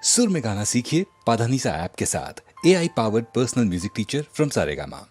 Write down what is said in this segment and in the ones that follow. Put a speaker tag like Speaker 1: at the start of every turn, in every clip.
Speaker 1: सुर में गाना सीखिए पाधानीसा ऐप के साथ। AI powered personal music teacher from Saregama.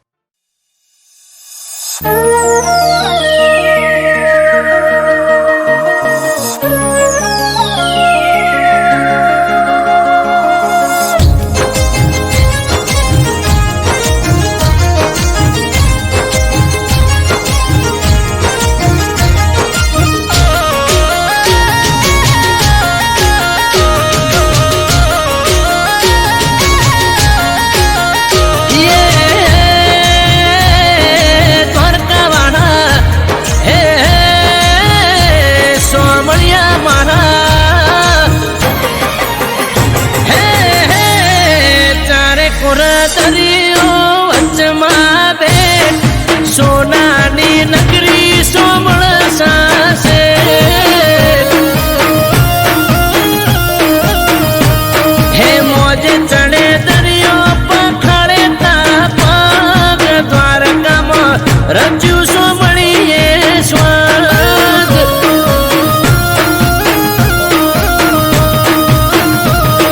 Speaker 2: सोनानी नगरी सोमण सासे हे मोजे चढ़े दरियो पखड़े तापाग द्वारका में रज्जू सोमणीए स्वाद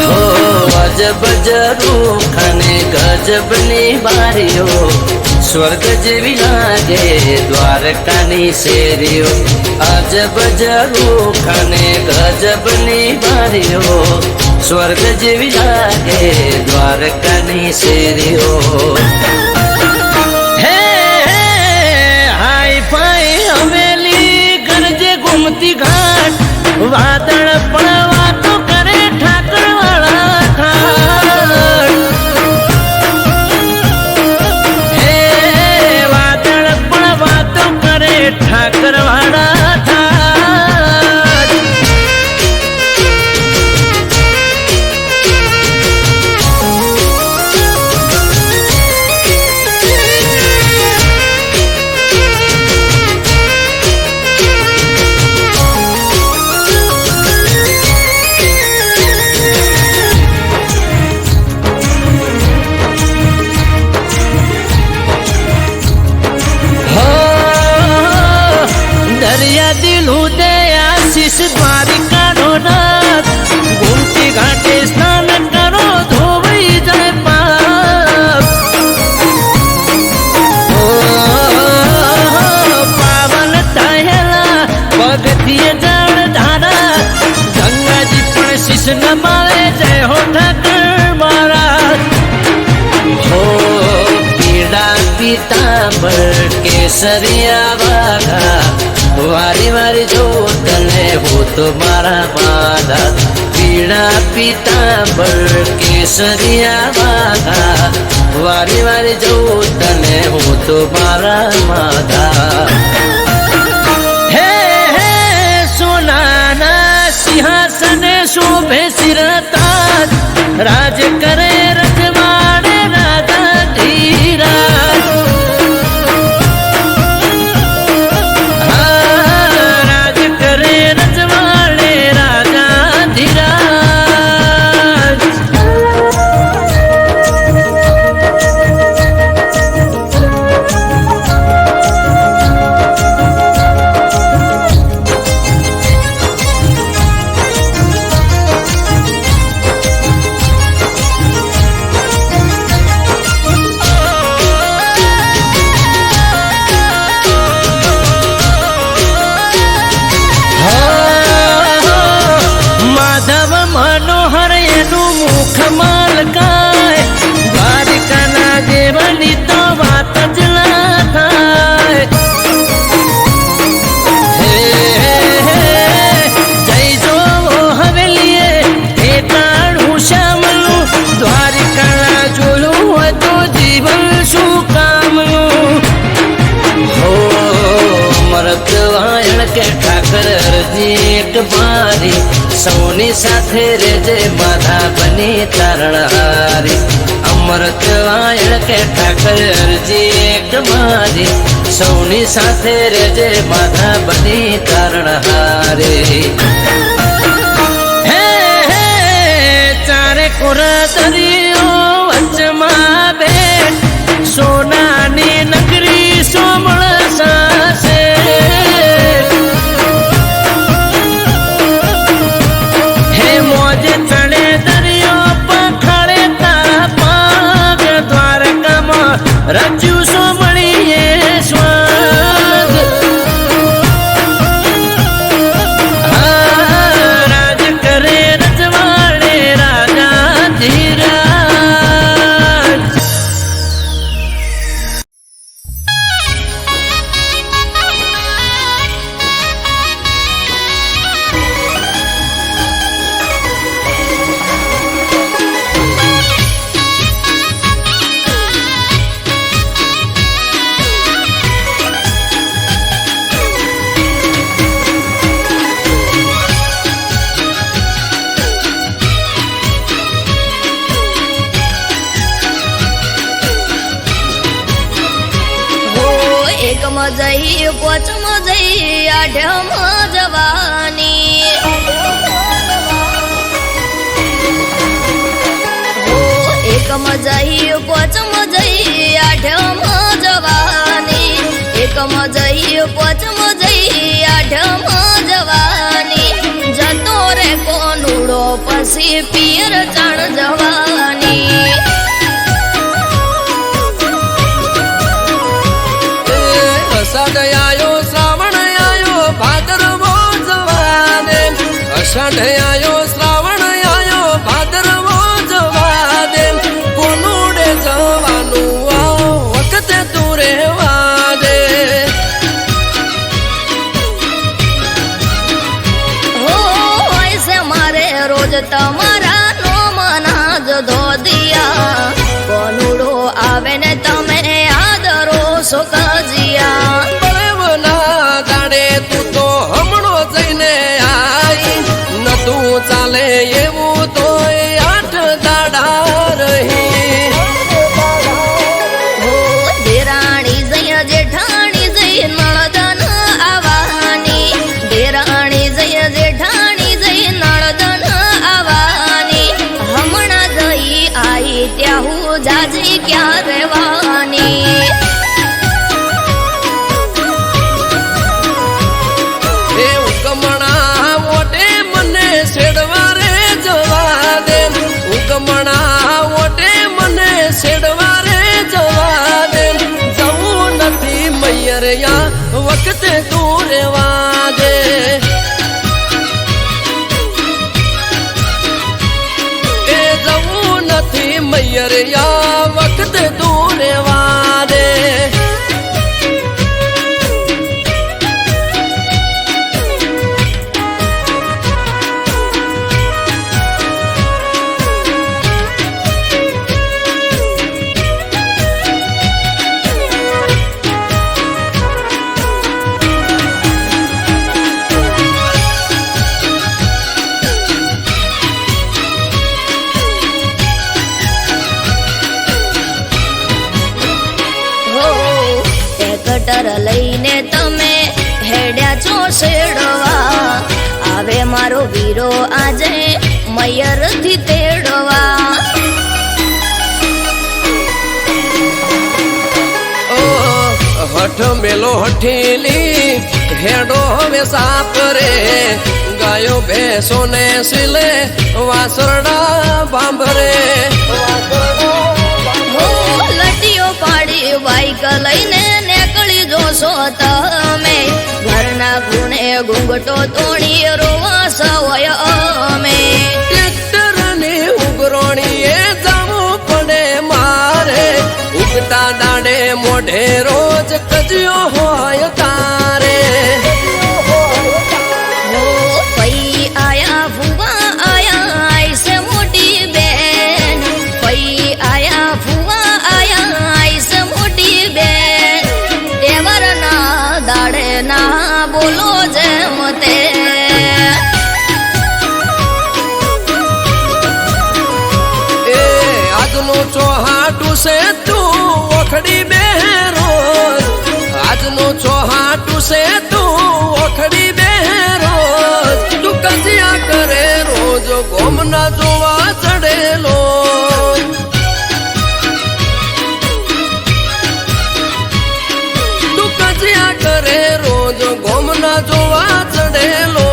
Speaker 2: हो अजब जरूर खने गजबनी बारियो स्वर्ग जेवी लागे द्वारकानी शेरियो अजब जरूखाने गजबनी बारियो स्वर्ग जेवी लागे द्वारकानी शेरियो हे हाई फाई हवेली गरजे घूमती घाट वादळ पड़वा तो करे ठाकर वाला ठाकरवाड़ा था दरिया दिल उदय आशीष द्वारिका नाथ घूमती घाटे स्नान करो धोवई जाए पाप पावन थायला पगथिये जड़ धारा गंगा जी पण शीश नमावे जय हो ठाकर महाराज हो पीड़ा पीतांबर केसरिया वाघा वारी वारी जो तले हो तुम्हारा बाधा पीड़ा पीतांबर केसरिया बाधा वारी वारी जो तले हो तुम्हारा माधा हे हे सोनाना सिंहासन शोभे सिरताज राज करे रजवाड़े राजा धीराज कमाल काय द्वारिका ना देवनी तो बात जला थाय जय जो हवेलिए ठेकाणू श्यामनु द्वारिका ना जोलू हो तो जीवन शू कामनु हो मरद वायण के ठाकर अर्जी एक बारी सौनी साथे रेजे माधा बनी तारणहारी अमृत वायण के ठाकर अर्जी एक मारी सौनी साथे रेजे माधा बनी तारणहारी हे हे चारे कोरा दरियो वचमा बेट सोनानी नगरी सोमण सासे हे मोजे चढ़े दरियो
Speaker 3: જઈ પોચમાં જઈ આઠમાં જવાની એકમાં જઈ પોચમાં જઈ આઠમાં જવાની એકમાં જઈ પોચમાં જઈ આઠમાં જવાની જતો રે કોનુડો પછી પિયર ચાણ જવાની
Speaker 4: અષાઢ આયો શ્રાવણ આયો ભાદરવો જવાને અષાઢ આયો શ્રાવણ આયો ભાદરવો જવાને કોનુડે જવાનું આ વખતે તું રહેવા દે
Speaker 3: હો હોય છે મારે રોજ તમારા નોમના જ ધોદિયા કોનુડો આવે ને તમે આદરો સુખજિયા
Speaker 4: બળવના દાડે તું તો હમણો જઈને આઈ નતું ચાલે એવું તો 8 દાડા રહી
Speaker 3: હો દેરાણી જય જેઠાણી જય નળદન આવવાની દેરાણી જય જેઠાણી જય નળદન આવવાની હમણાં જઈ આઈ ત્યાં હું જાજી ક્યાં રહેવાની
Speaker 4: એ ઉગમણા મોટે મને છેડવા રે જવા દે ઉગમણા મોટે મને છેડવા રે જવા દે જવું નથી મૈયરિયા વખતે તું રહેવા દે એ જવું નથી મૈયરિયા વખતે તું રહેવા દે
Speaker 3: કટર લઈને તમે હેડ્યા છો શેડવા આવે મારો વીરો આજે મયર થી તેડવા
Speaker 4: હઠ મેલો હઠીલી હેડો હવે સાપ રે ગાયો ભેંસો ને સિલે વાસરડા બાંભરે
Speaker 3: લટીઓ પાડી બાઈક લઈને નીકળી જોશો તમે ઘરના ગુણે ઘૂંઘટો તોડી રોવા સવય અમે
Speaker 4: ટ્રેક્ટર ની ઉગરોણી એ જવું પડે મારે ઉગતા દાડે મોઢે રોજ કજ્યો હોય તારે
Speaker 3: પઈ આયા ફુવા આયા આઈસે મોટી બેન પઈ આયા ફુવા આયા આઈસે મોટી બેન એવરના દાડે ના બોલો જેમ તે
Speaker 4: એ આજનું ચોહાટું છે તું ઓખડી બે રોજ આજનું ચોહાટું છે તું ઓખડી બે રોજ તું કજિયા કરે રોજ ગોમના જોવા ચડેલો તું કજિયા કરે રોજ ગોમના જોવા ચડેલો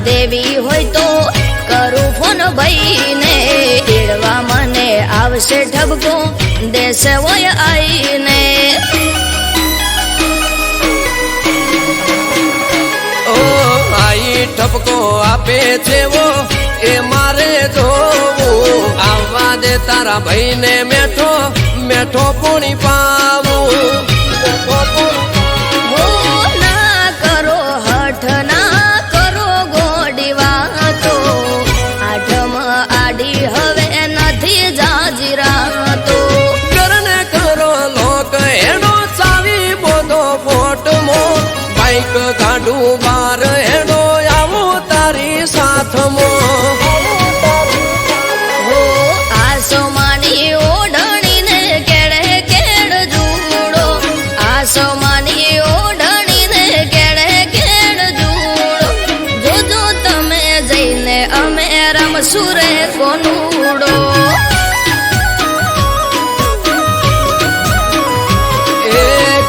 Speaker 3: દેવી હોય તો કરું ફોન ભાઈને તેડવા મને આવશે ઠબકો દેશે હોય આઈને
Speaker 4: ઓ આઈ ઠપકો આપે છે વો એ મારે જોવું આવવા દે તારા ભાઈને મેઠો મેઠો પૂણી પાવું સાથમાં
Speaker 3: હો આસમાની ઓઢણીને કેડે કેડ જુડો, આસમાની ઓઢણીને કેડે કેડ જુડો, જોજો તમે જઈને અમે રમશું રે કોનુડો.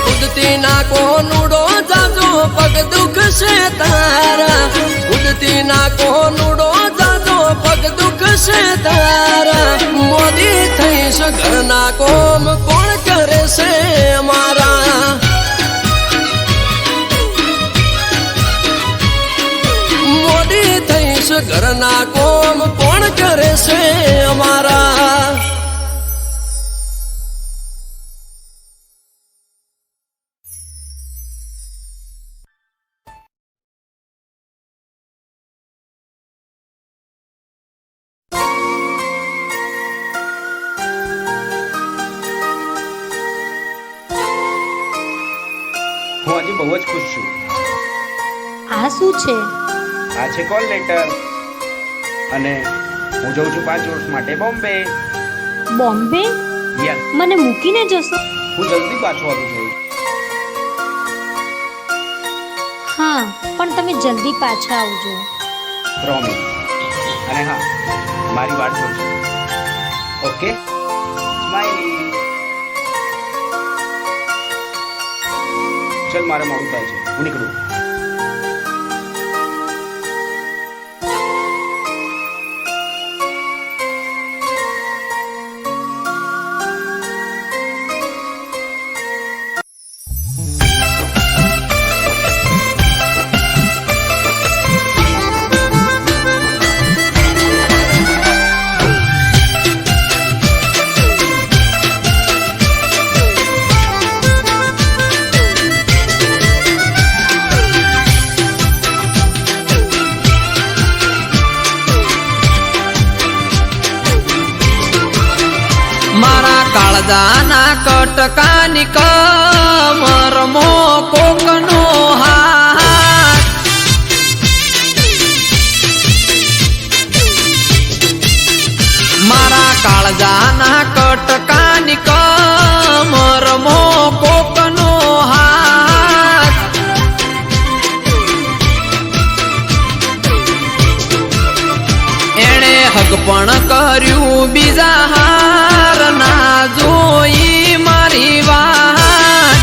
Speaker 4: કુદતી ના કોનુડો જાજો પગ દુખશે તારા, કુદતી ના કોનુડો જાજો પગ દુખશે તારા. મોદી થઈશ ઘરના કોમ કોણ કરે છે મારા, મોદી થઈશ ઘરના કોમ કોણ કરે છે અમારા.
Speaker 5: હું આજે બહુ જ ખુશ છું.
Speaker 6: આ શું છે?
Speaker 5: આ છે કોલ લેટર અને હું જઉં છું 5 વર્ષ માટે બોમ્બે.
Speaker 6: બોમ્બે?
Speaker 5: યસ,
Speaker 6: મને મૂકીને જશો?
Speaker 5: હું જલ્દી પાછો આવી જઈશ.
Speaker 6: હા, પણ તમે જલ્દી પાછા આવજો.
Speaker 5: પ્રોમિસ. અને હા, મારી વાત કરજો. Okay, smiley. ચલ, મારે મોડું થાય છે, હું નીકળું.
Speaker 4: કાળજાના કટકાની કમરમો કોકનો હાથ, મારા કાળજાના કટકાની કમરમો કોકનો હાથ. એણે હક પણ કર્યું બીજા હાર ના જોઈ મારી વાત.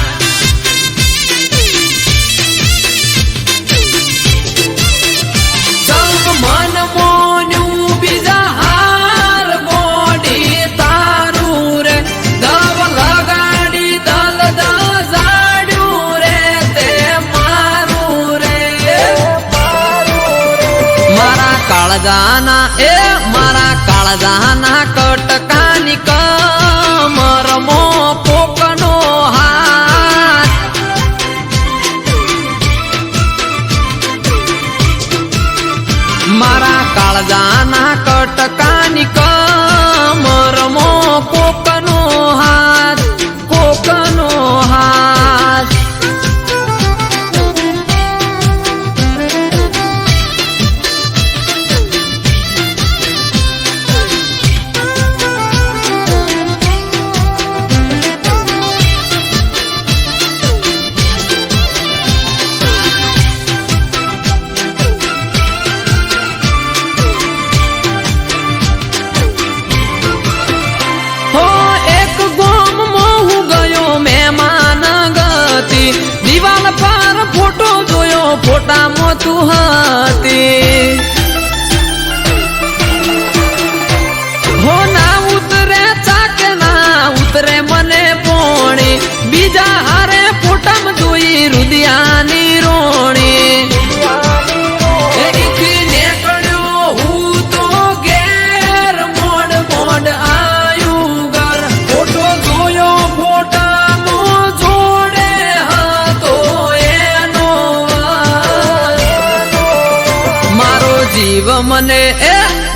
Speaker 4: સૌ મન મોન્યું બીજા હાર બોડી તારું રે, દવ લગાડી દલ દજાડ્યું રે તે મારું રે. મારા કાળજાના મારા કાળજાના કટકાની કમરમો કોકનો હાથ, મારા કાળજાના કટકાની કમરમો કોકનો હાથ, કોકનો હાથ. દિવાલ પર ફોટો જોયો, ફોટામાં તું હતી. હો ના ઉતરે ચાકે ના ઉતરે મને પોણી, બીજા હારે ફોટામાં જોઈ રુદિયાની રોણી. નીકળ્યો હું તો ઘેર મોડ મોડ આયું ઘર, ફોટો જોયો ફોટામાં જોડે હતો એનો. મારો જીવ મને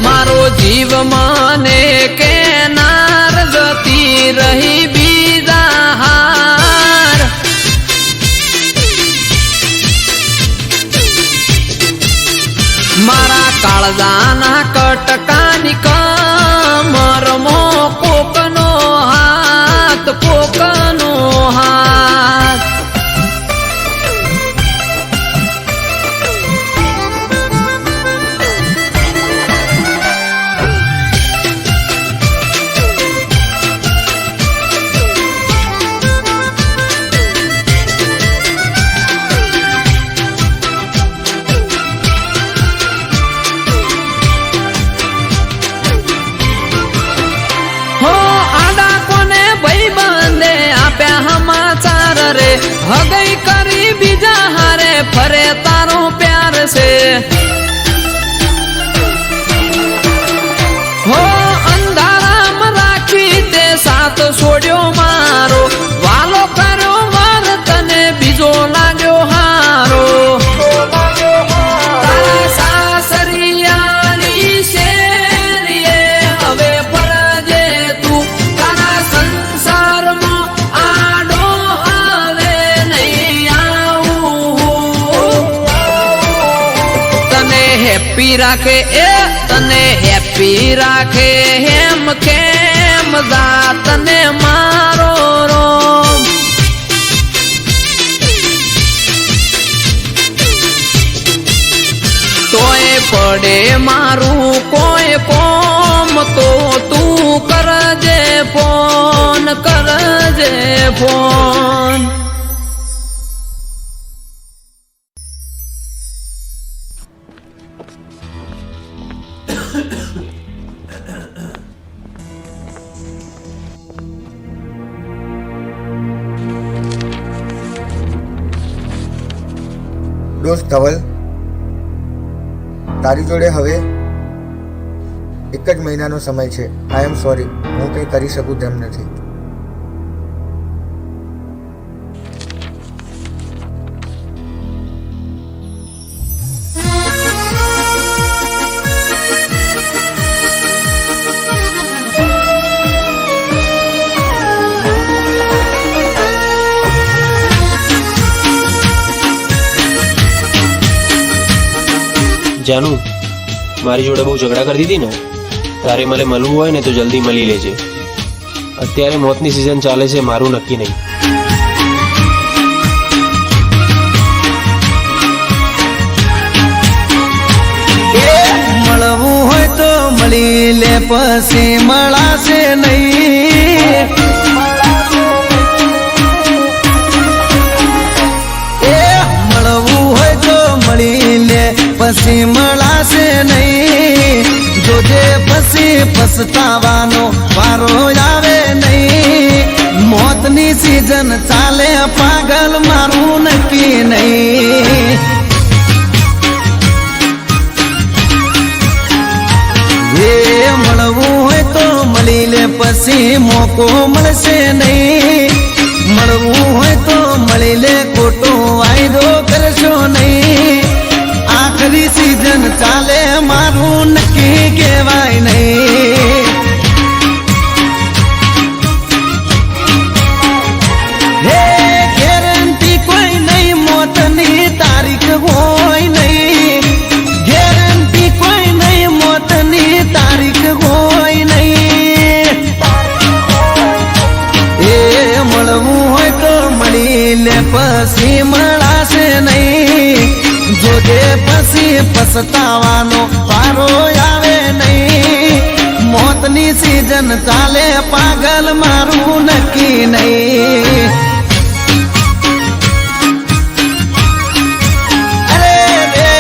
Speaker 4: મારો જીવ મને કેનાર જતી રહી બીજા હાર. મારા કાળજાના કટકાની કમરમો કોકનો હાથ હગઈ કરી બીજા હારે ફરે તારો પ્યાર છે હો અંધારામાં રાખી તે સાથ છોડ્યો મારો વાલો કર્યો વાર તને બીજો લાગ્યો હારો તારા સાસરિયાની શેરીએ હવે ફરજે તું તારા સંસારમાં હેપી રાખે એ તને હેપી રાખે હેમ કેમ જા તને મારો રોમ તોય પડે મારું કોઈ કોમ તો તું કરજે ફોન
Speaker 7: દોસ્ત ધવલ, તારી જોડે હવે એક જ મહિનાનો સમય છે. આઈ એમ સોરી, હું કંઈ કરી શકું તેમ નથી.
Speaker 8: જાનુ, મારી જોડે બહુ ઝઘડા કરતી હતી ને, તારે મને મળવું હોય ને તો જલ્દી મળી લેજે. અત્યારે મોતની સિઝન ચાલે છે, મારું નક્કી નહીં.
Speaker 2: મળવું હોય તો મળી લે, પછી મળાશે નહીં. મળવું હોય તો મળી લે, પછી મળાશે નહીં. જોજે પછી પછતાવાનો વારો આવે નહીં. મોતની સિઝન ચાલે, પાગલ મારું નક્કી નહીં. મળવું હોય તો મળી લે, પછી મોકો મળશે નહીં. મળવું હોય તો મળી લે, ખોટો વાયદો કરશો નહીં. આખરી સિઝન ચાલે, મારું નક્કી કહેવાય નહીં. હે ગેરંટી કોઈ નહીં, મોતની તારીખ હોય નહીં. ગેરંટી કોઈ નહીં, મોતની તારીખ હોય નહીં. એ મળવું હોય તો મળી લે, પછી મળાશે નહીં. જોજે પછી પછતાવાનો વારો આવે નહીં. મોતની સિઝન ચાલે, પાગલ મારું નક્કી નહીં. અરે રે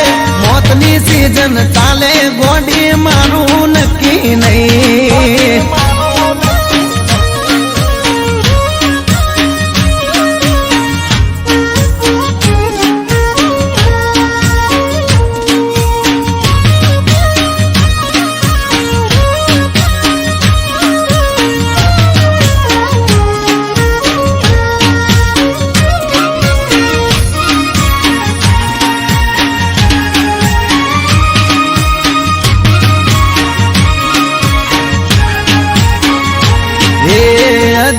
Speaker 2: મોતની સિઝન ચાલે, ગોડી મારું નક્કી નહીં.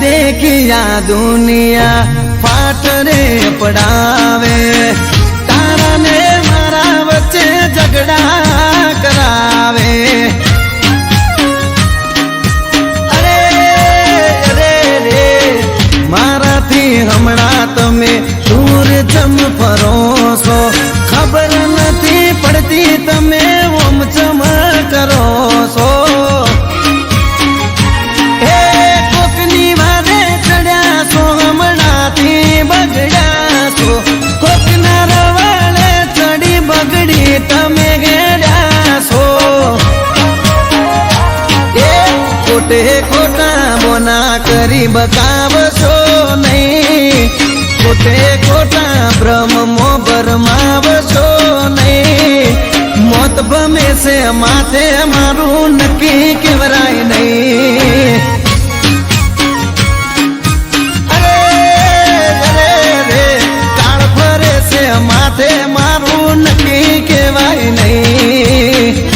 Speaker 2: देखिया दुनिया फाट रे पड़ावे, तारा ने मारा बच्चे झगड़ा कर ખોટે ખોટા બોના કરી બતાવશો નહીં, ખોટે ખોટા ભ્રમમો ભરમાવશો નહીં. મોત ભમે છે માથે મારું નક્કી કેવરાય નહીં. કાળ ફરે છે માથે મારું નક્કી કેવાય નહીં.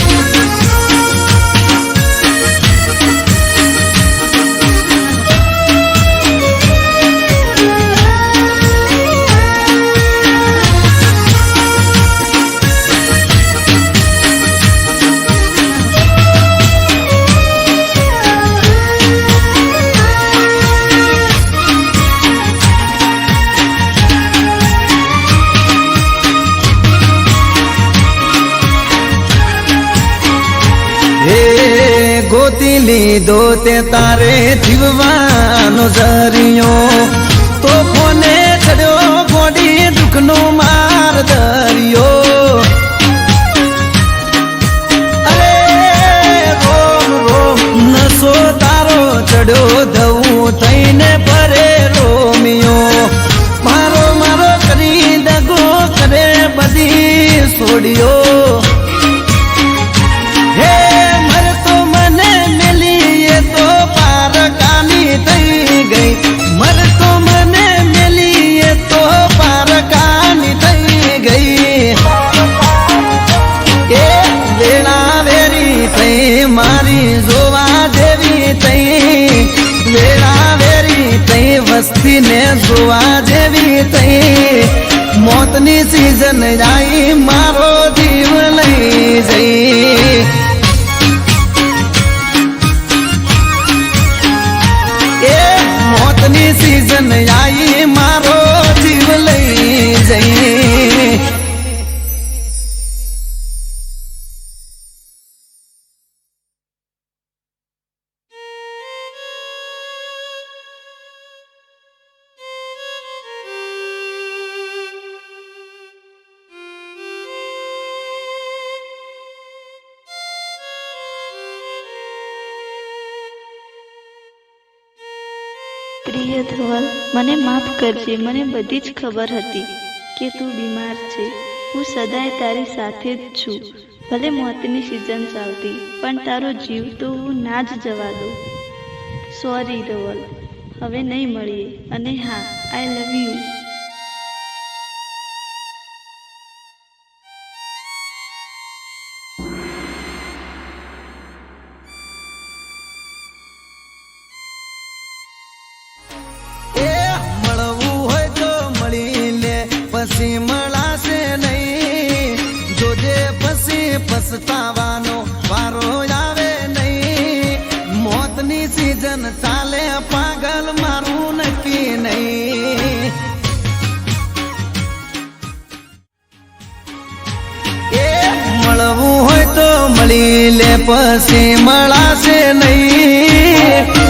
Speaker 2: ગોતી લીધો તે તારે જીવવાનો જરિયો, તો કોને ચડ્યો ગોડી દુઃખનો માર દરિયો. અરે રોમ રોમ નસો તારો ચડ્યો ધવું થઈને પરે રોમિયો. મારો મારો કરી દગો કરે બધી છોડ્યો. મારી જોવા જેવી તઈ વેળા વેરી તઈ વસ્તી ને જોવા જેવી તઈ. મોતની સીઝન આવી મારો જીવ લઈ જઈ. એ મોતની સીઝન આવી મારો જીવ લઈ જઈ.
Speaker 9: પ્રિય ધવલ, મને માફ કરજે. મને બધી જ ખબર હતી કે તું બીમાર છે. હું સદાય તારી સાથે જ છું. ભલે મોતની સિઝન ચાલતી, પણ તારો જીવ તો હું ના જ જવા દઉં. સોરી ધવલ, હવે નહીં મળીએ. અને હા, આઈ લવ યુ.
Speaker 2: પછી મળાશે નહીં, જોજે પછી પછતાવાનો વારો આવે નહીં. મોતની સીઝન ચાલે પાગલ મારું નક્કી નહીં. એ મળવું હોય તો મળી લે પછી મળાશે નહીં.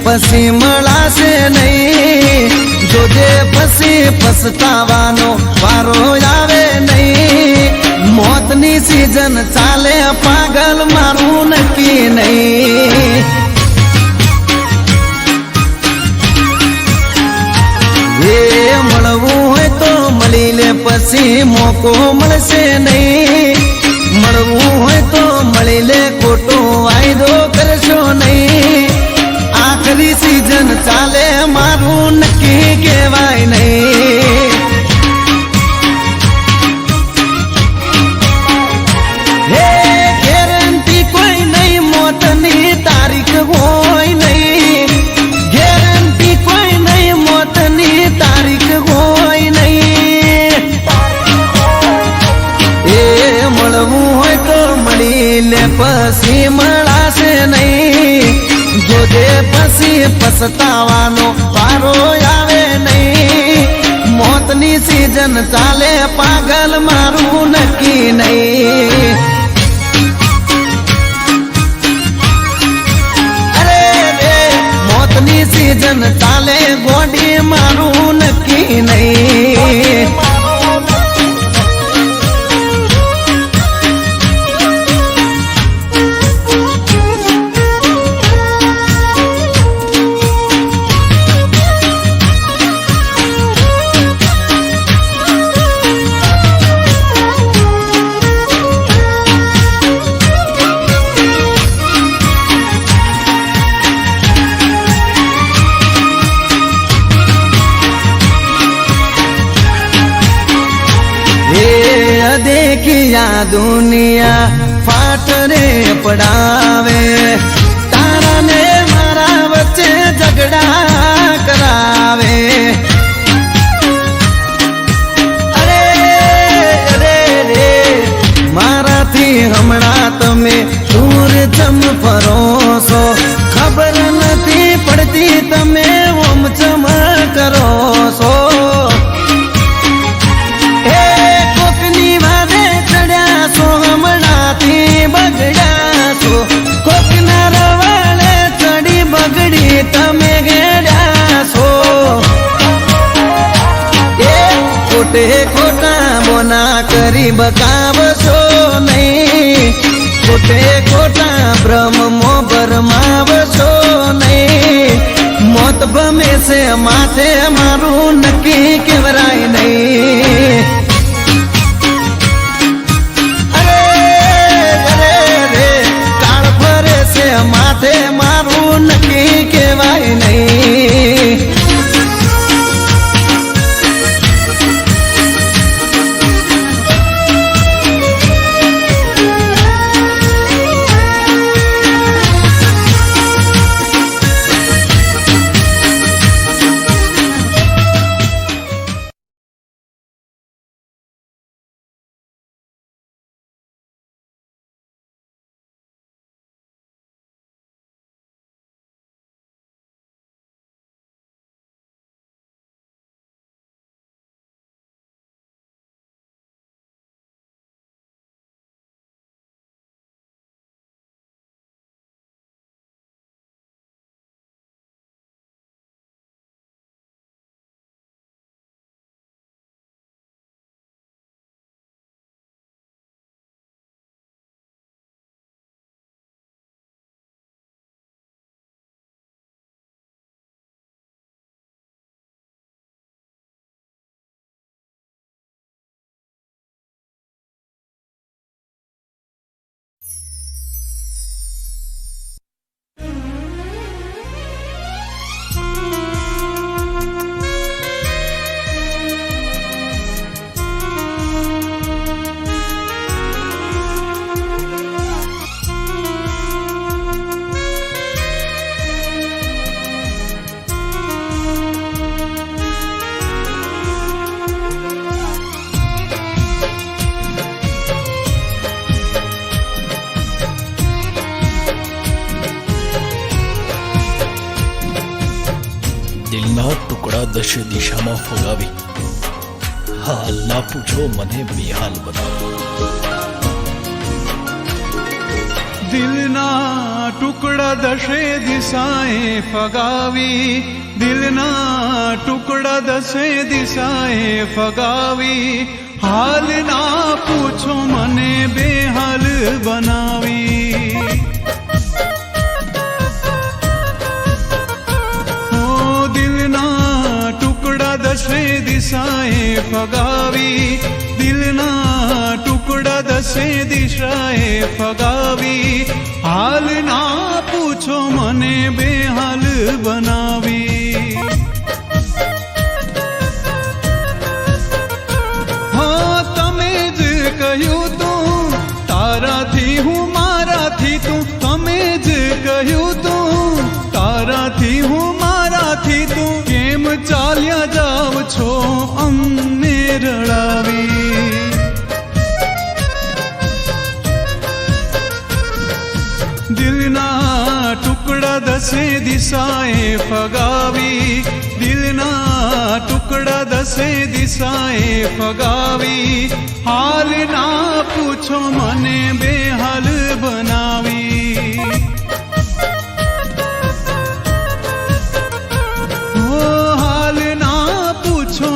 Speaker 2: પછી મળાશે નહીં, જોજે પછી પછતાવાનો વારો આવે નહીં. મોતની સીઝન ચાલે પાગલ મારું નક્કી નહીં. એ મળવું હોય તો મળી લે પછી મોકો મળશે નહીં. મળવું હોય તો મળી લે ખોટો વાયદો કરશો નહીં. આખરી સીઝન ચાલે મારું નક્કી કહેવાય નહીં. હે ગેરંટી કોઈ નહીં, મોતની તારીખ હોય નહીં. ગેરંટી કોઈ નહીં, મોતની તારીખ હોય નહીં. એ મળવું હોય તો મળી લે પછી મળાશે નહીં. જોજે પછી પછતાવાનો વારો આવે નહીં. મોતની સીઝન ચાલે પાગલ મારું નક્કી નહીં. અરે રે મોતની સીઝન ચાલે ગોડી મારું નક્કી નહીં. કિયા દુનિયા ફાટ રે પડાવે તારા ને મારા વચ્ચે ઝઘડા કરાવે અરે અરે રે મારાથી હમણાં તમે દૂર ચમ ફરો છો ખબર નથી પડતી તમે ઓમ ચમ કરો છો હે કોકની વારે ચડ્યા છો હમણાંથી બગડ્યા છો કોકના રવાડે ચડી બગડી તમે ગેડ્યા છો એ ખોટે ખોટા બોના કરી બકાવશો નહીં ખોટે ખોટા બ્રહ્મો ભરમાવશો નહીં મોત ભમે છે માથે મારું નક્કી કેવરાય નહીં અરે અરે રે કાળ ફરે છે માથે મારું નક્કી કેવાય નહીં
Speaker 10: દિલના ટુકડા દશે દિશામાં ફગાવી હાલ ના પૂછો મને બેહાલ બનાવો
Speaker 11: દિલના ટુકડા દશે દિશાએ ફગાવી દિલના ટુકડા દશે દિશાએ ફગાવી હાલ ના પૂછો મને બેહાલ બનાવી દશે દિશાએ ફગાવી દિલના ટુકડા દશે દિશાએ ફગાવી હાલ ના પૂછો મને બેહાલ બનાવી હા તમે જ કહ્યું તું તારાથી હું મારાથી તું તમે જ કહ્યું તું તારાથી હું મારાથી તું કેમ ચાલ્યા જાવ છો અમને રડાવી દિલના ટુકડા દશે દિશાએ ફગાવી દિલના ટુકડા દશે દિશાએ ફગાવી હાલ ના પૂછો મને બેહાલ બનાવી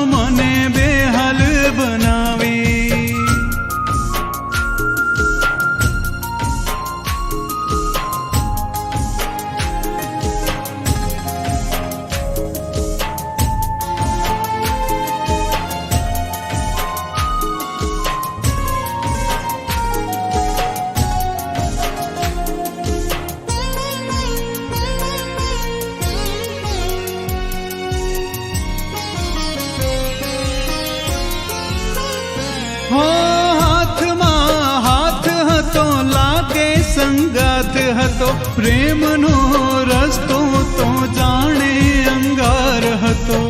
Speaker 11: મને બેહાલ બનાવી હતો, પ્રેમનો રસ્તો તો જાણે અંગાર હતો.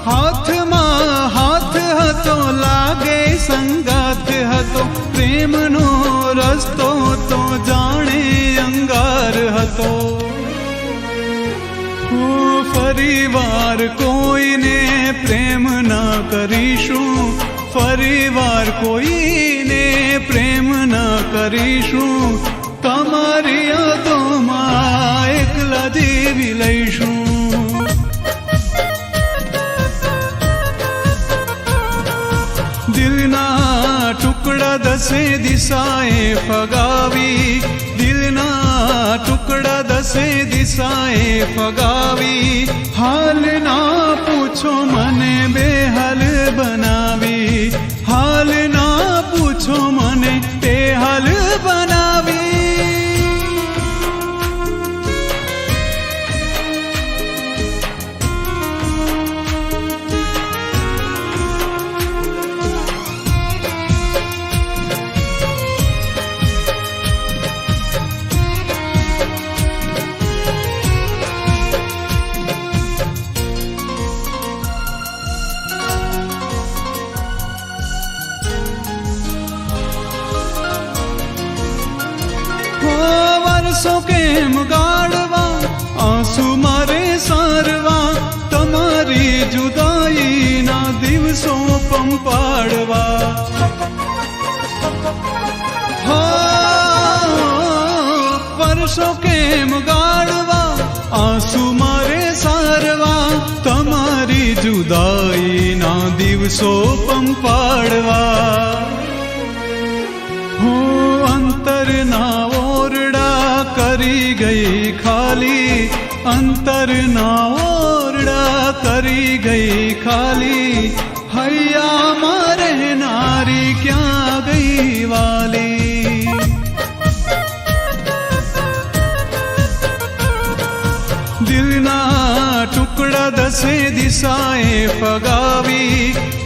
Speaker 11: હાથમાં હાથ હતો, લાગે સંગાથ હતો, પ્રેમનો રસ્તો તો જાણે અંગાર હતો. ફરીવાર કોઈને પ્રેમ ના કરીશું, ફરીવાર કોઈને પ્રેમ ના કરીશું, તમારી યાદોમાં એકલા જીવી લઈશું. દિલના ટુકડા દસે દિશાએ ફગાવી, દિલના ટુકડા દસે દિશાએ ફગાવી, હાલ ના પૂછો મને બેહાલ બનાવી, હાલ ના પૂછો મને બેહાલ બનાવી. વર્ષો કેમ ગાળવા, આંસુ મારે સારવા, તમારી જુદાઈના દિવસો પંપાડવા. વર્ષો કેમ ગાળવા, આંસુ મારે સારવા, તમારી જુદાઈના દિવસો પંપાડવા. અંતરના ઓરડા કરી ગઈ ખાલી, અંતરના ઓરડા કરી ગઈ ખાલી, હૈયામાં રહેનારી ક્યાં ગઈ વાલી. દિલના ટુકડા દસે દિશાએ ફગાવી,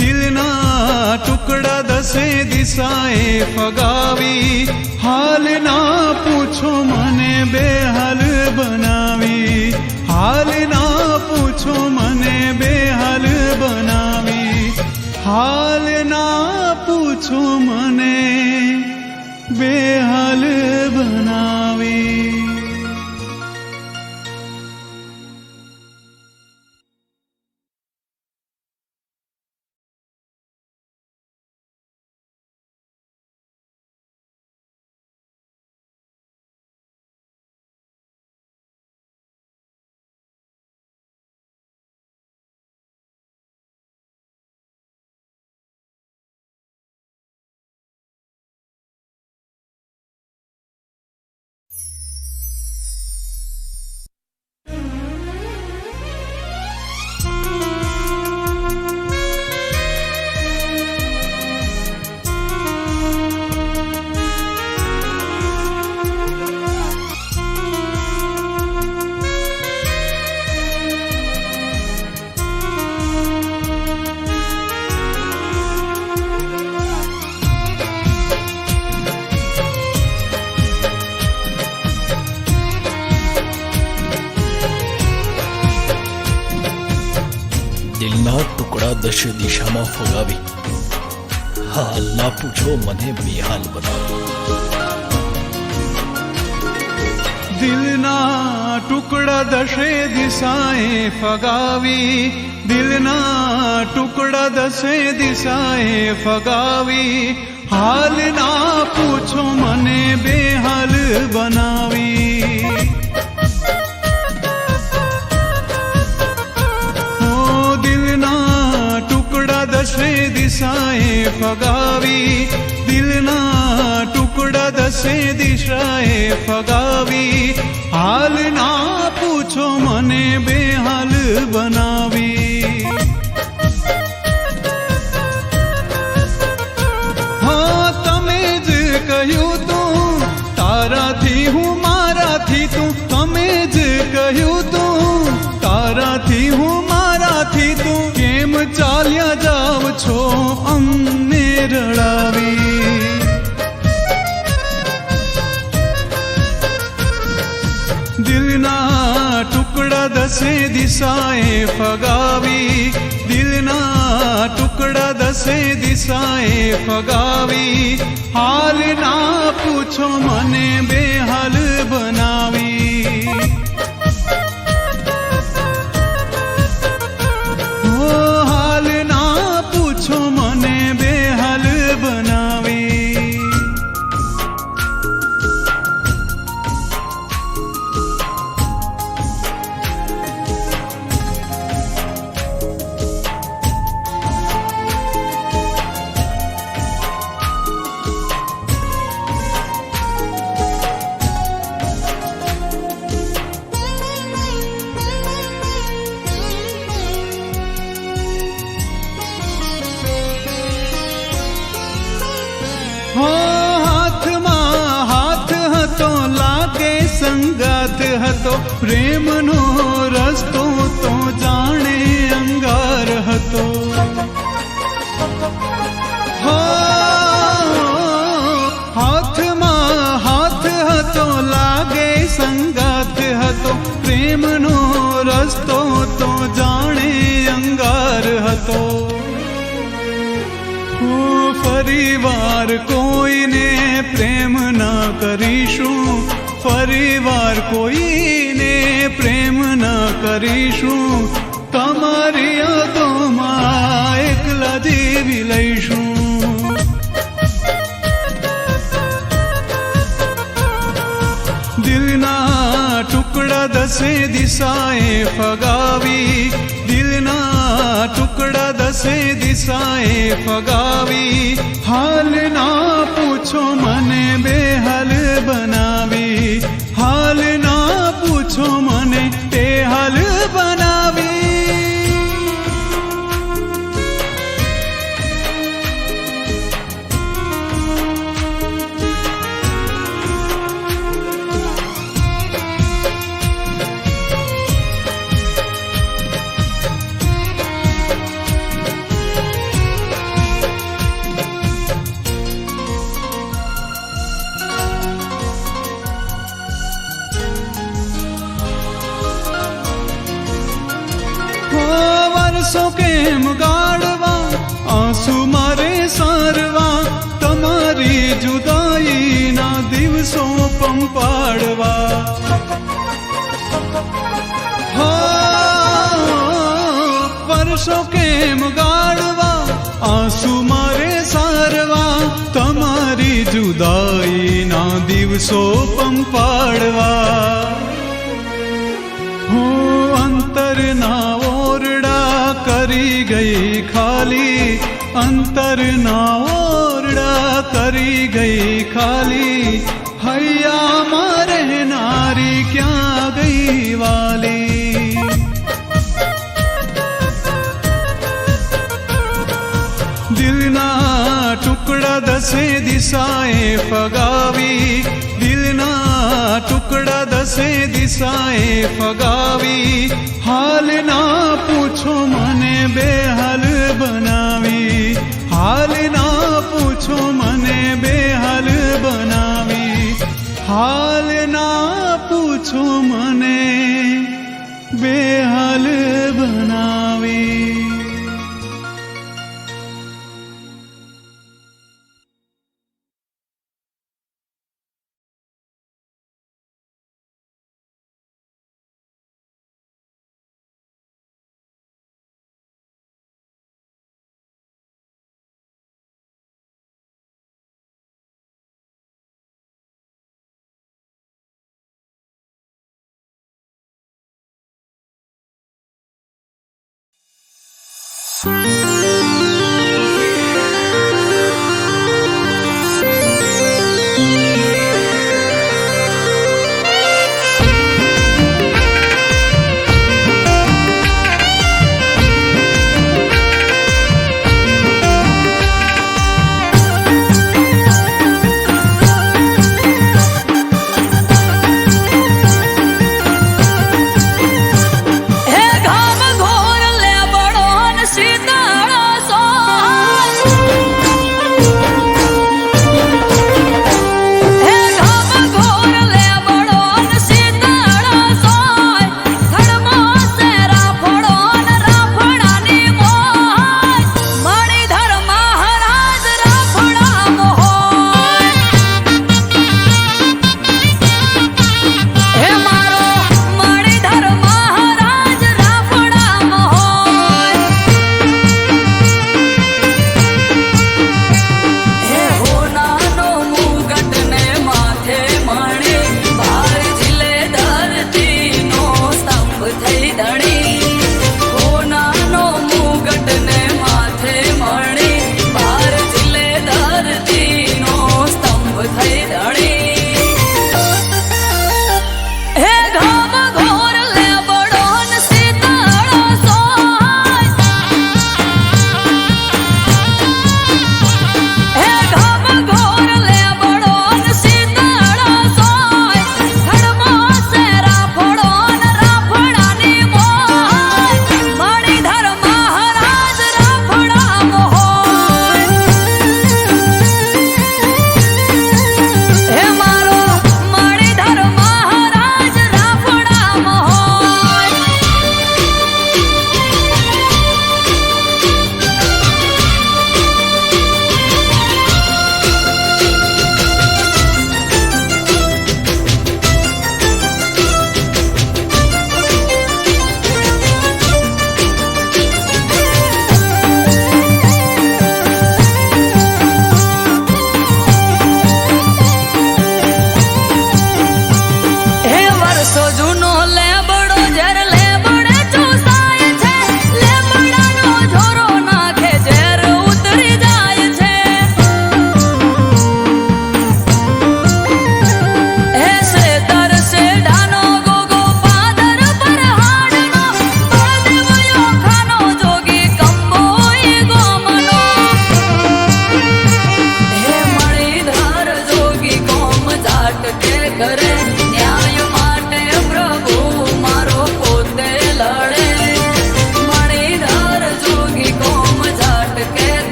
Speaker 11: દિલના ટુકડા દસે દિશાએ ફગાવી, હાલ ના પૂછો મને બેહાલ બનાવી, હાલ ના પૂછો મને બેહાલ બનાવી, હાલ ના પૂછો મને બેહાલ બનાવી.
Speaker 10: દિલના ટુકડા દશે દિશામાં ફગાવી, હાલ ના પૂછો મને બેહાલ બનાવી.
Speaker 11: દિલના ટુકડા દશે દિશાએ ફગાવી, દિલના ટુકડા દસે દિશાએ ફગાવી, હાલ ના પૂછો મને બેહાલ બનાવી. દિલના ટુકડા દસે દિશાએ ફગાવી, દિલના ટુકડા દસે દિશાએ ફગાવી, હાલ ના પૂછો મને બેહાલ બનાવી. હા તમે જ કહ્યું તું, તારાથી હું મારાથી તું, તમે જ કહ્યું તું, તારાથી હું મારાથી તું, કેમ ચાલ્યા જાવ છો અમને રડાવી. દસે દિશાએ ફગાવી દિલના ટુકડા દસે દિશાએ ફગાવી હાલ ના પૂછો મને બેહાલ બનાવી ઓ હાલ ના પૂછો મને બેહાલ બનાવી હો હાથમાં હાથ હતો લાગે સંગાથ હતો પ્રેમનો રસ્તો તો જાણે અંગાર હતો હો હાથમાં હાથ હતો લાગે સંગાથ હતો પ્રેમનો રસ્તો તો જાણે અંગાર હતો ફરીવાર કોઈને પ્રેમ ના કરીશું ફરીવાર કોઈને પ્રેમ ના કરીશું તમારી યાદોમાં એકલા જીવી લઈશું દિલના ટુકડા દસે દિશાએ ફગાવી દિલના ટુકડા દસે દિશાએ ફગાવી હાલ ના પૂછો મને બેહાલ બનાવી હાલ ના પૂછો મને બેહાલ બનાવી વર્ષો કેમ ગાળવા આંસુ મારે સારવા તમારી જુદાઈના દિવસો પંપાડવા વર્ષો કેમ ગાળવા આંસુ મારે સારવા તમારી જુદાઈના દિવસો પંપાડવા અંતરના ઓરડા કરી ગઈ ખાલી અંતરના ઓરડા કરી ગઈ ખાલી હૈયામાં રહેનારી ક્યાં ગઈ વાલી દિલના ટુકડા દસે દિશાએ ફગાવી દિલના ટુકડા દસે દિશાએ ફગાવી હાલ ના પૂછો મને બેહાલ બનાવી હાલ ના પૂછો મને બેહાલ બનાવી હાલ ના પૂછો મને બેહાલ બનાવી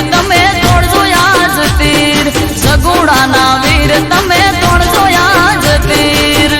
Speaker 12: તમે તોડજો યાજ તીર સગુડાના વીર તમે તોડજો યાજ તીર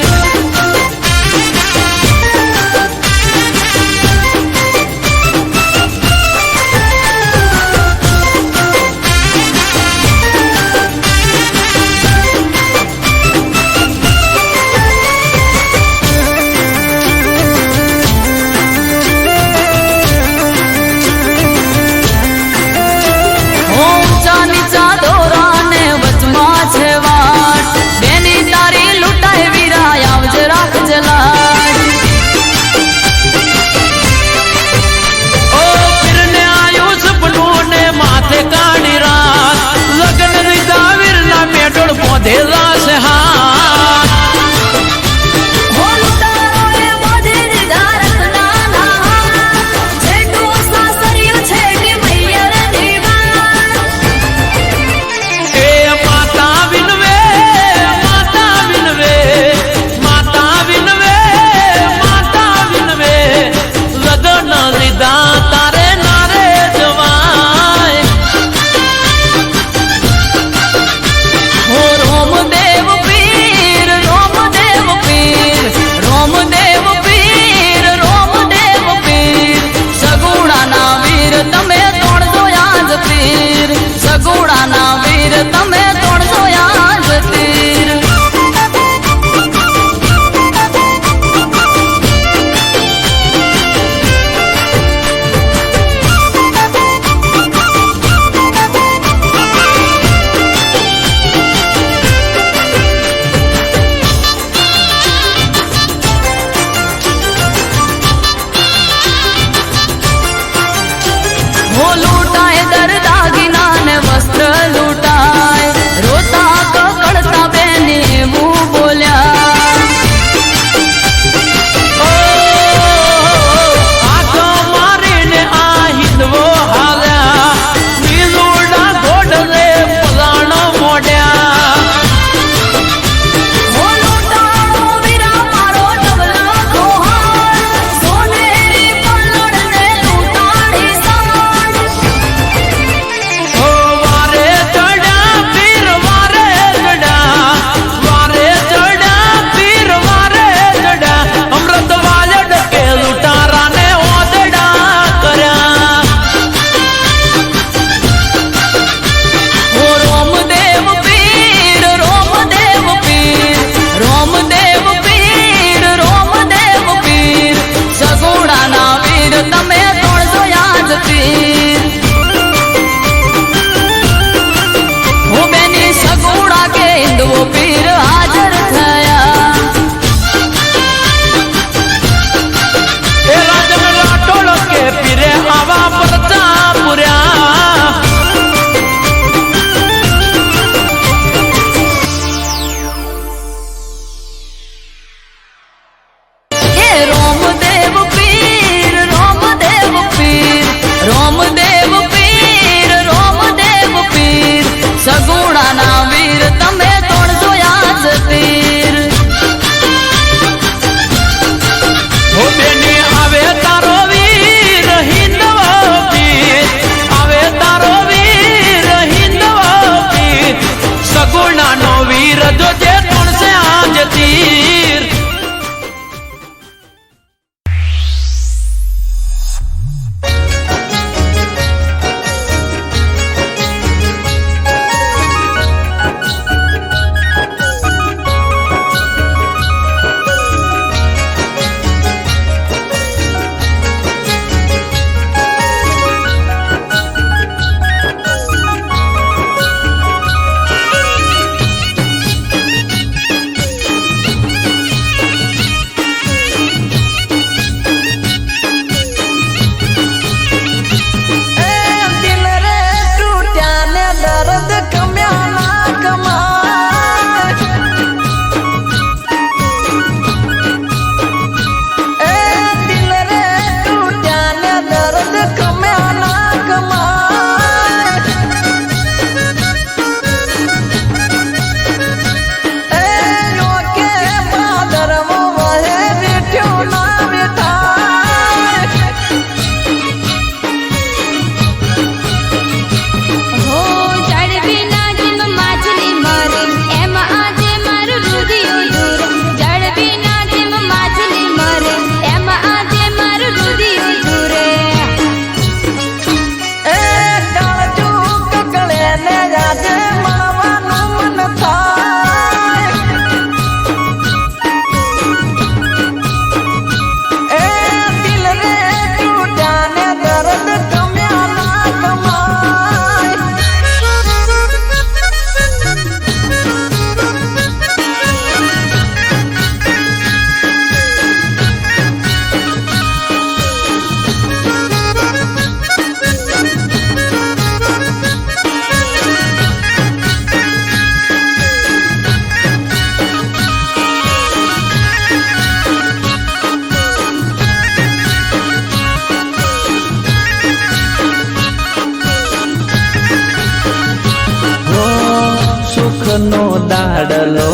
Speaker 2: દાડલો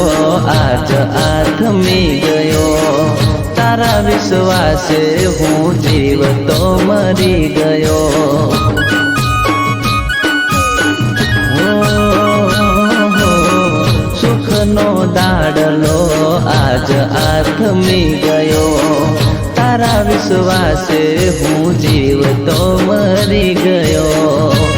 Speaker 2: આજ આથમી ગયો તારા વિશ્વાસે હું જીવતો મરી ગયો સુખનો દાડલો આજ આથમી ગયો તારા વિશ્વાસે હું જીવતો મરી ગયો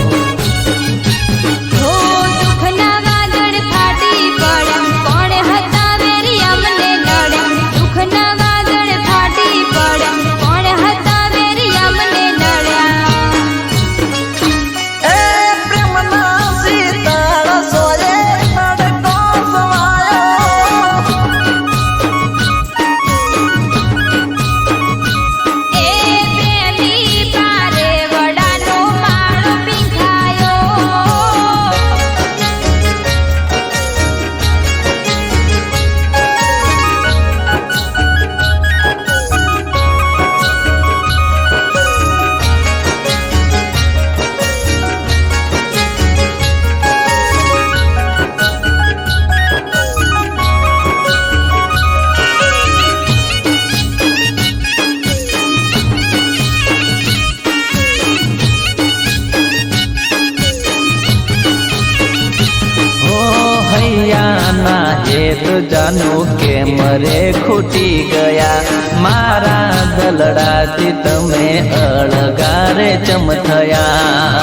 Speaker 2: જાનું કે મરે ખૂટી ગયા મારા દલડાથી તમે અળગારે ચમથયા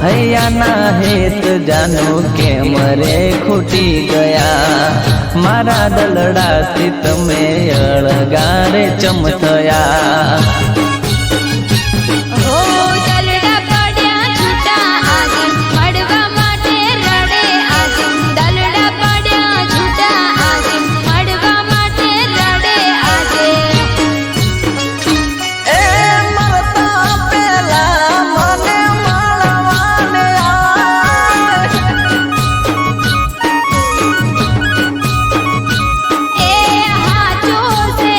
Speaker 2: હૈયાના હેત જાનું કે મરે ખૂટી ગયા મારા દલડાથી તમે અળગારે ચમથયા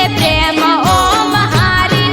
Speaker 3: પ્રેમ ઓમ હારી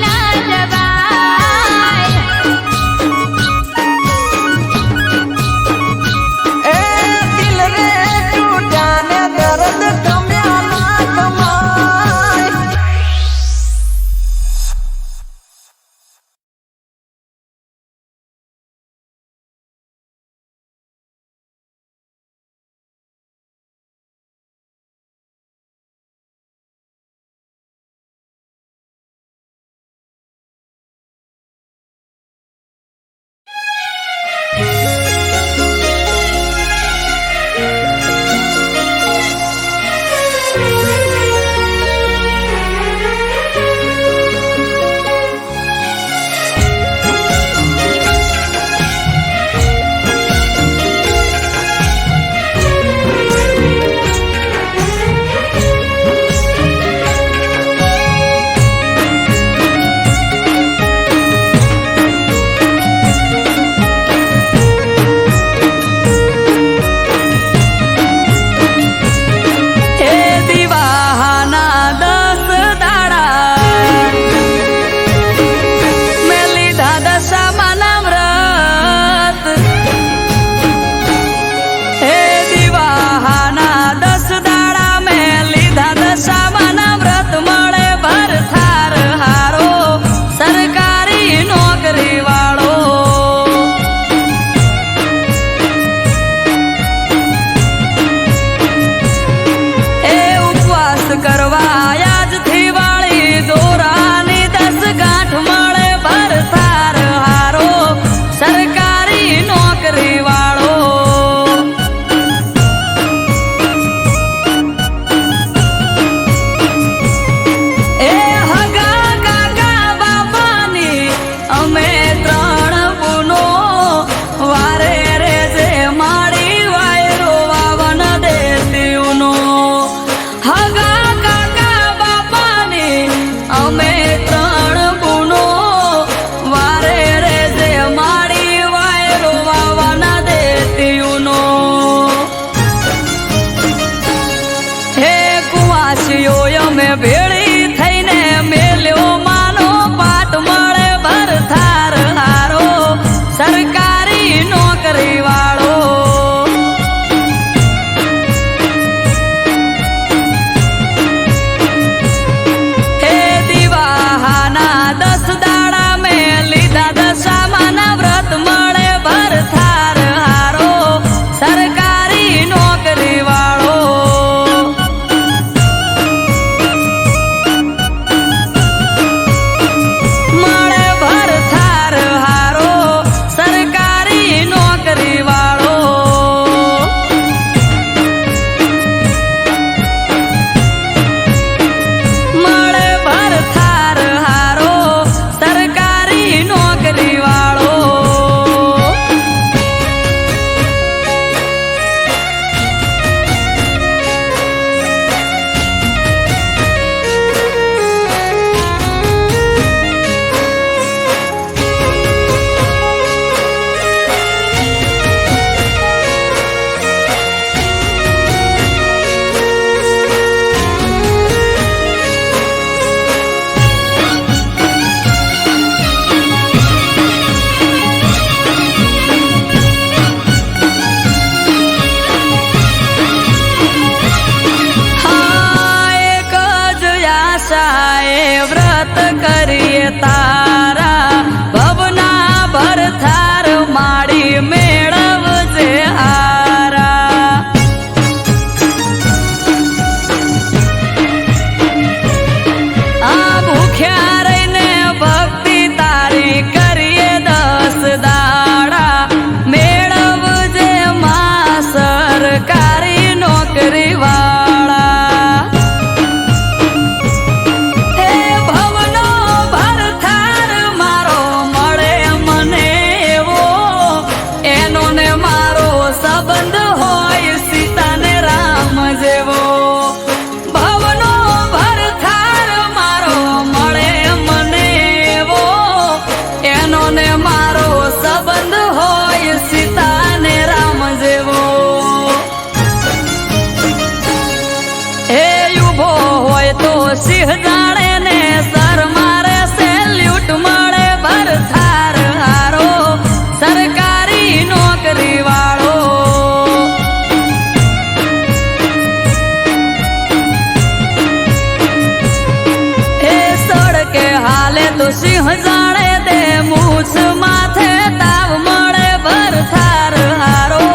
Speaker 12: તો સિંહ જાણે દે મૂછ માથે તાવ મળે ભરથાર હારો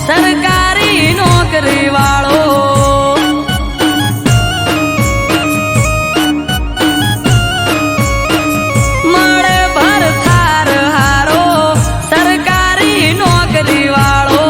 Speaker 12: સરકારી નોકરી વાળો મળે ભરથાર હારો સરકારી નોકરી વાળો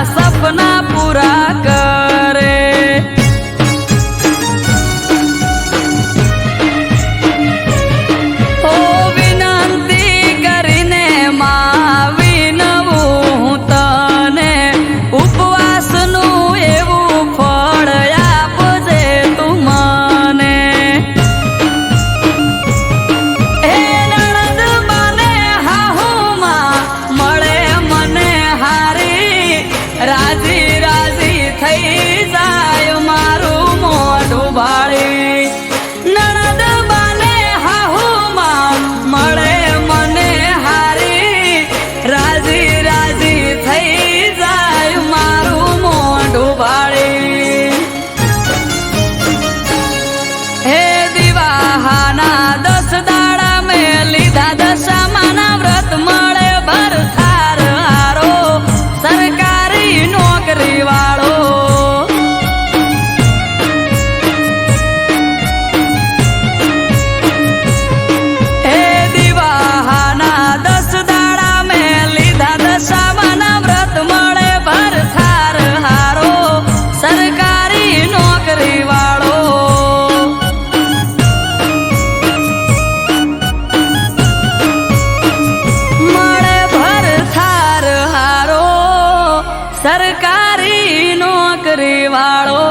Speaker 12: સપના પૂરા કરે ઓ વિનંતી કરીને માં વિનવું તને ઉપવાસનું એવું ફળ આપજે તું મને હે નણંદ મને હાહુમાં મળે મને હારી રાજી રાજી થઈ જાય મારું મોઢું ભાળી નણંદ બાને હાહુમાં મળે મને હારી રાજી રાજી થઈ જાય મારું મોઢું ભાળી હે દિવાહાના 10 દાડા મેં લીધા દશામાના વ્રત મળે ભરથાર હારો સરકારી નોકરી વાળો હે દિવાહાના 10 દાડા મેં લીધા દશામાના વ્રત મળે ભરથાર હારો સરકારી નોકરી વાળો મળે ભરથાર હારો સરકારી નોકરી વાળો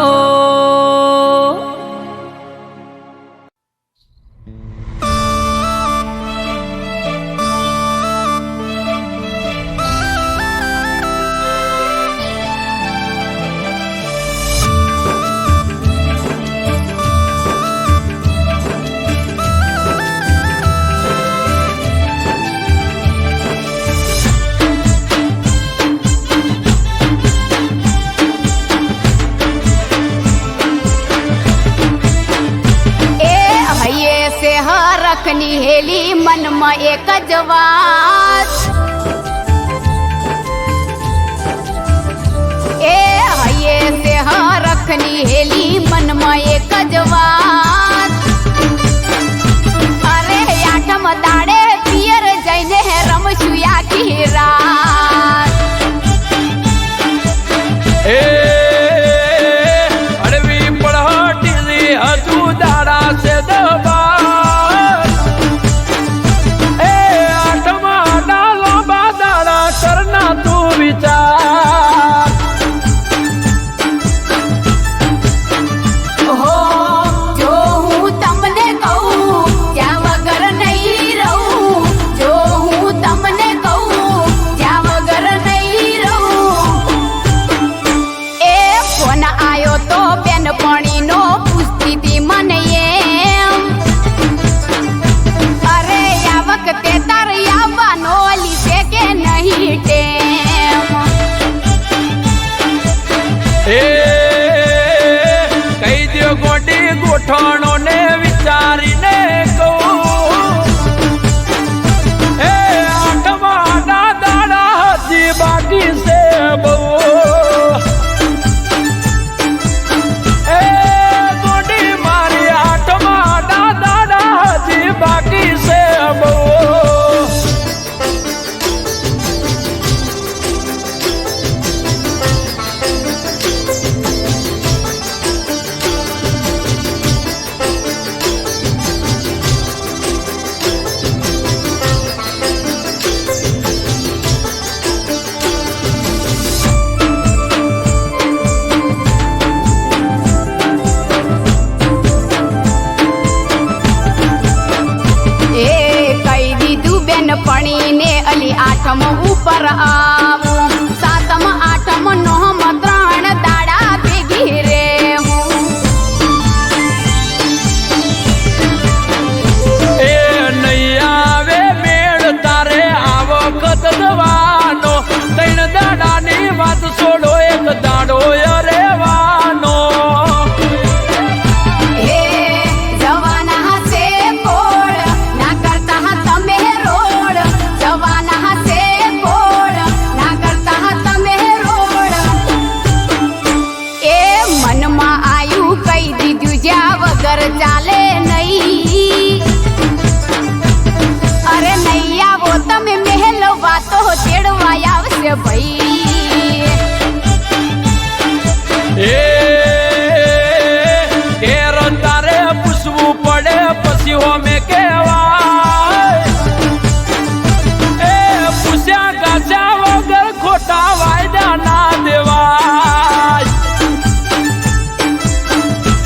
Speaker 3: રખની હેલી મનમાં એક જ વાત એ હૈયે સે રખની હેલી મનમાં એક જ વાત અરે આઠમ દાડે પિયર જઈને રમશું આખી રાત
Speaker 4: એ અડવી પડહટી હજુ દાડા છે દબા करना तू विचार
Speaker 3: हो जो हूँ तमने कहूँ क्या वगर नहीं रहूँ जो हूँ तमने कहूँ क्या वगर नहीं रहूँ ए फोन आयो तो बेनपणी नो पूछती थी मन एम अरे या वखते तार याવાનો લીધે કે નહીં ટેમ
Speaker 4: એ કઈ દો ગોડી ગોઠણો ને વિચારીને કહું એ આઠમા દાડા હજી બાકી છે બહુ એ ગોડી મારી આઠમા દાડા હજી બાકી છે બહુ
Speaker 3: સાતમ ઉપર આવું સાતમ આઠમ નોમ 3 દાડા ભેગી રેવું
Speaker 4: એ નહીં આવે મેળ તારે આવકત જવાનો 3 દાડાની વાત છોડો એક દાડો રેવાનો
Speaker 3: હે જવાના હસે કોળ ના કરતા તમે રોડ જવાના હસે કોળ ના કરતા તમે રોડ એ મનમાં આયું કહી દીધું જ્યાં વગર ચાલે નહીં અરે નહીં આવો તમે મહેલ વાતો તેડવા આવશે ભાઈ
Speaker 4: ઘેર તારે પૂછવું પડે પછી હોમે કહેવાય એ પૂછ્યા ગાછા વગર ખોટા વાયદા ના દેવાય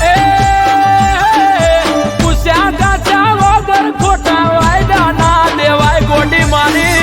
Speaker 4: એ પૂછ્યા ગાછા વગર ખોટા વાયદા ના દેવાય ગોડી મારી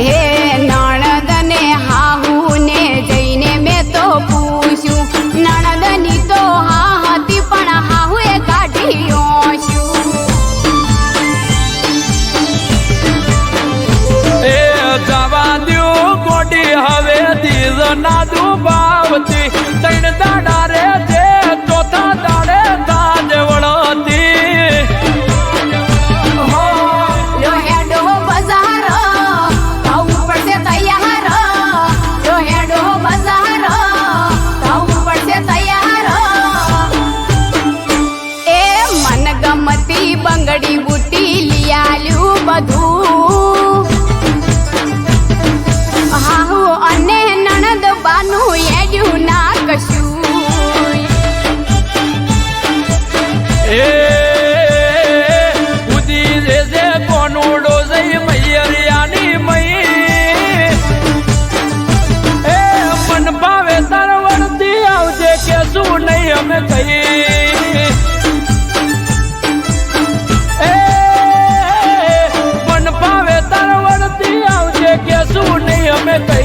Speaker 3: હે નણદને હાહુને જઈને મેં તો પૂછ્યું નણદની તો હા હતી પણ હાહુએ કાઢી ઓછું
Speaker 4: એ જવા દ્યો ગોડી હવે દીજ ના દુભાવતી 3 દાડા રે છે ચોથા દાડે તાજ વળતી
Speaker 3: હો લો હેડો બજાર થવું પડશે તૈયાર લો હેડો બજાર થવું પડશે તૈયાર એ મન ગમતી બંગડી બુટી લિયાલ્યું બધું હાહુ અને નણદ બાનું એડ્યું ના કશું
Speaker 4: એ ઉદી જે કોનુડો જઈ મૈયરિયાની મઈ એ મન ભાવે તાર વળતી આવજે કે શું નહીં અમે કઈ એ મન ભાવે તાર વળતી આવજે કે શું નહીં અમે કઈ